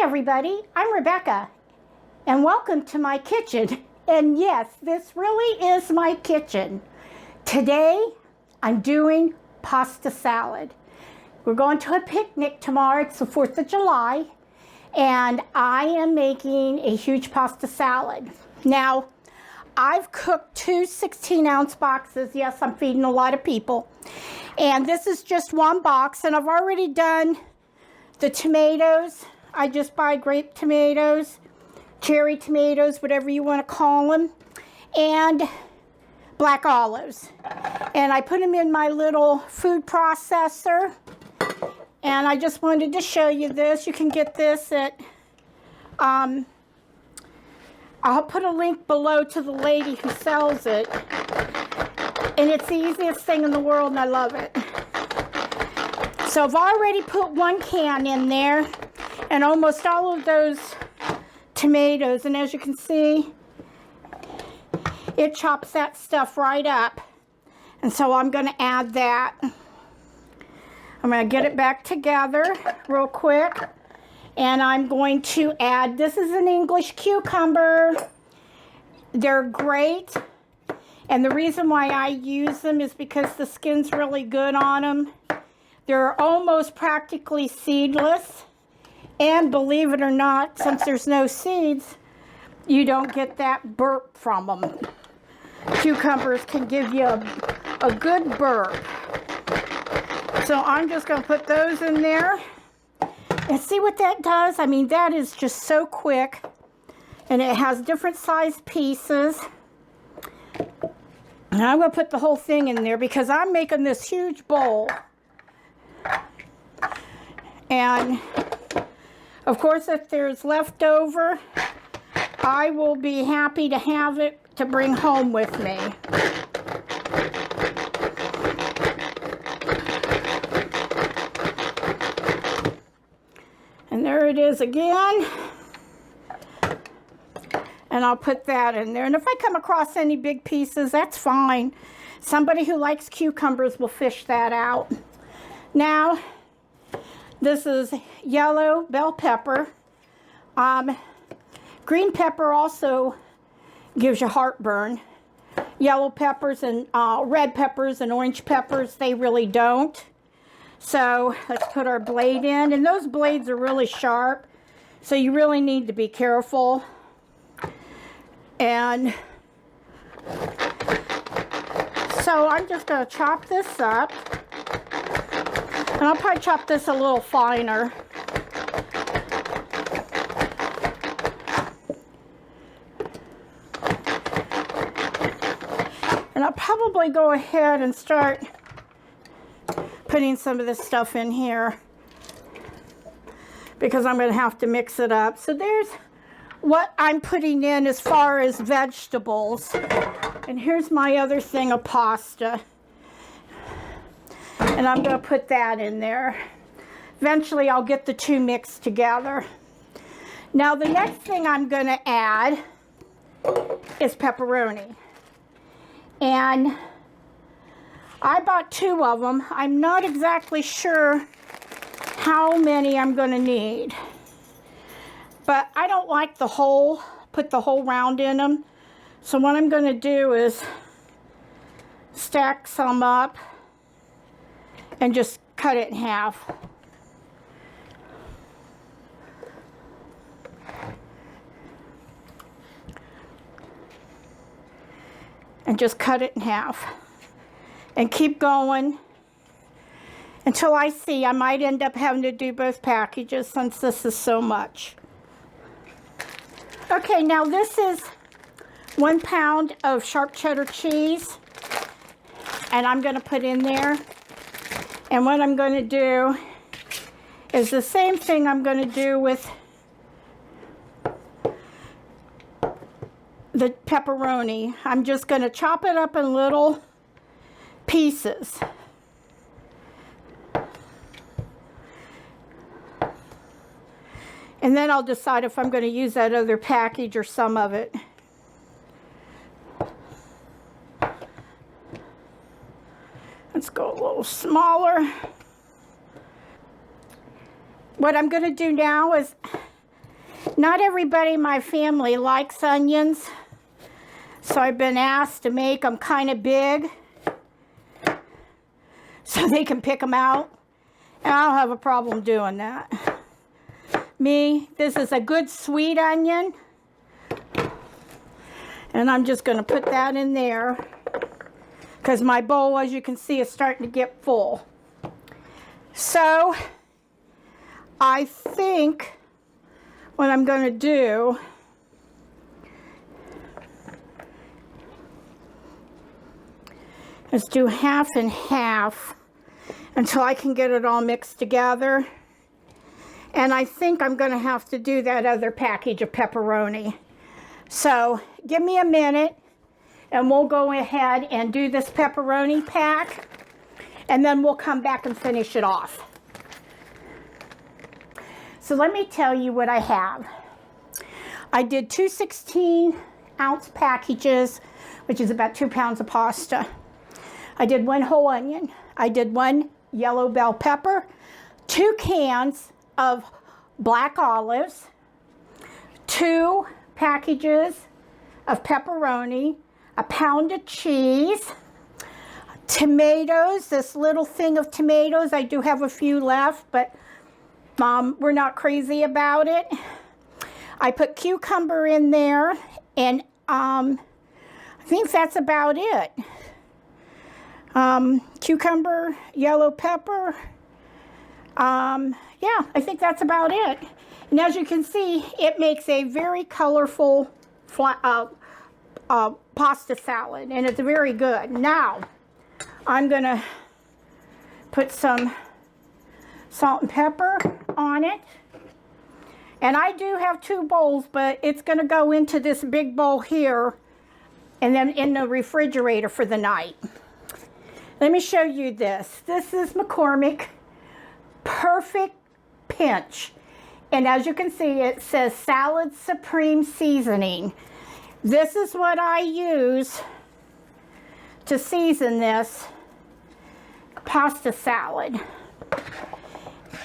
Hi everybody, I'm Rebecca and welcome to my kitchen. And yes, this really is my kitchen. Today I'm doing pasta salad. We're going to a picnic tomorrow. It's the 4th of July and I am making a huge pasta salad. Now I've cooked two 16-ounce boxes. Yes, I'm feeding a lot of people. And this is just one box, and I've already done the tomatoes. I just buy grape tomatoes, cherry tomatoes, whatever you want to call them, and black olives. And I put them in my little food processor. And I just wanted to show you this. You can get this at, I'll put a link below to the lady who sells it. And it's the easiest thing in the world and I love it. So I've already put one can in there and almost all of those tomatoes. And as you can see, it chops that stuff right up. And so I'm going to add that. I'm going to get it back together real quick. And I'm going to add, this is an English cucumber. They're great. And the reason why I use them is because the skin's really good on them. They're almost practically seedless. And believe it or not, since there's no seeds, you don't get that burp from them. Cucumbers can give you a good burp. So I'm just going to put those in there. And see what that does? I mean, that is just so quick. And it has different sized pieces. And I'm going to put the whole thing in there because I'm making this huge bowl. And, of course, if there's leftover, I will be happy to have it to bring home with me. And there it is again. And I'll put that in there. And if I come across any big pieces, that's fine. Somebody who likes cucumbers will fish that out. Now, this is yellow bell pepper. Green pepper also gives you heartburn. Yellow peppers and red peppers and orange peppers, they really don't. So let's put our blade in. And those blades are really sharp. So you really need to be careful. And so I'm just going to chop this up. And I'll probably chop this a little finer. And I'll probably go ahead and start putting some of this stuff in here because I'm going to have to mix it up. So there's what I'm putting in as far as vegetables. And here's my other thing of pasta. And I'm going to put that in there. Eventually I'll get the two mixed together. Now the next thing I'm going to add is pepperoni. And I bought 2 of them. I'm not exactly sure how many I'm going to need. But I don't like the whole, put the whole round in them. So what I'm going to do is stack some up and just cut it in half. And just cut it in half. And keep going until I see I might end up having to do both packages since this is so much. Okay, now this is 1 pound of sharp cheddar cheese. And I'm going to put in there. And what I'm going to do is the same thing I'm going to do with the pepperoni. I'm just going to chop it up in little pieces. And then I'll decide if I'm going to use that other package or some of it. Let's go a little smaller. What I'm going to do now is Not everybody in my family likes onions, so I've been asked to make them kind of big so they can pick them out. And I don't have a problem doing that. This is a good sweet onion. And I'm just going to put that in there because my bowl, as you can see, is starting to get full. So I think what I'm going to do is do half and half until I can get it all mixed together. And I think I'm going to have to do that other package of pepperoni. So give me a minute and we'll go ahead and do this pepperoni pack, and then we'll come back and finish it off. So let me tell you what I have. I did 2 16-ounce packages, which is about 2 pounds of pasta. I did 1 whole onion. I did 1 yellow bell pepper, 2 cans of black olives, 2 packages of pepperoni, a pound of cheese, tomatoes, this little thing of tomatoes. I do have a few left, but we're not crazy about it. I put cucumber in there, and I think that's about it. Cucumber, yellow pepper. Yeah, I think that's about it. And as you can see, it makes a very colorful pasta salad, and it's very good. Now, I'm going to put some salt and pepper on it. And I do have 2 bowls, but it's going to go into this big bowl here and then in the refrigerator for the night. Let me show you this. This is McCormick Perfect Pinch. And as you can see, it says Salad Supreme Seasoning. This is what I use to season this pasta salad.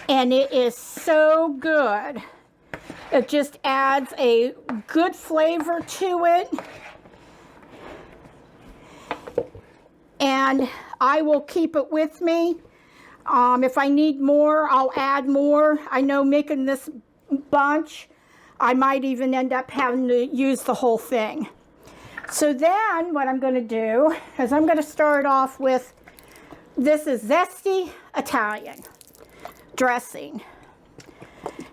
And it is so good. It just adds a good flavor to it. And I will keep it with me. If I need more, I'll add more. I know making this bunch, I might even end up having to use the whole thing. So then what I'm going to do is I'm going to start off with, this is zesty Italian dressing.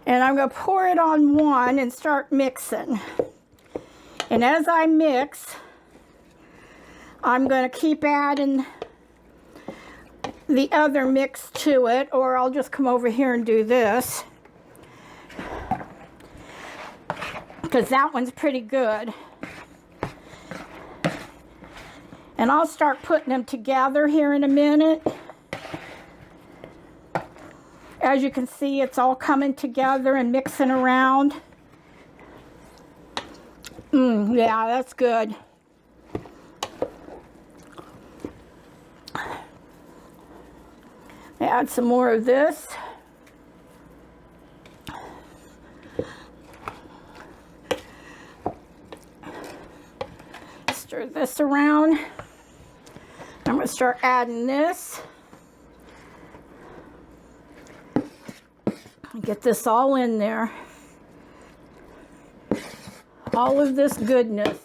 And I'm going to pour it on one and start mixing. And as I mix, I'm going to keep adding the other mix to it, or I'll just come over here and do this, because that one's pretty good. And I'll start putting them together here in a minute. As you can see, it's all coming together and mixing around. Yeah, that's good. Add some more of this. Stir this around. I'm going to start adding this. Get this all in there. All of this goodness.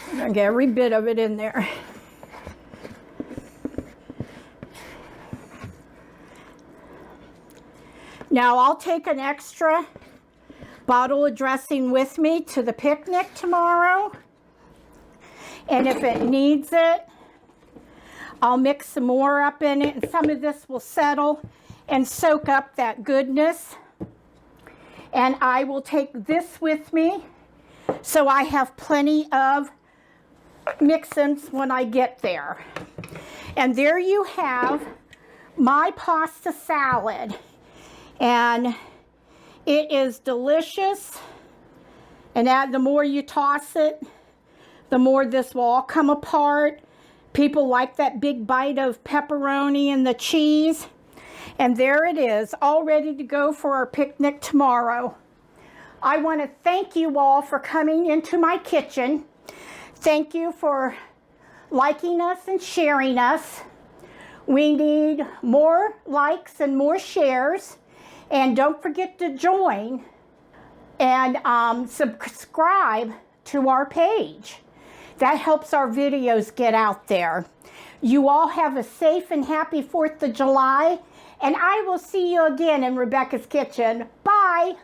I'm going to get every bit of it in there. Now I'll take an extra bottle of dressing with me to the picnic tomorrow. And if it needs it, I'll mix some more up in it, and some of this will settle and soak up that goodness. And I will take this with me so I have plenty of mix-ins when I get there. And there you have my pasta salad. And it is delicious. And the more you toss it, the more this will all come apart. People like that big bite of pepperoni and the cheese. And there it is, all ready to go for our picnic tomorrow. I want to thank you all for coming into my kitchen. Thank you for liking us and sharing us. We need more likes and more shares. And don't forget to join and subscribe to our page. That helps our videos get out there. You all have a safe and happy 4th of July. And I will see you again in Rebecca's kitchen. Bye.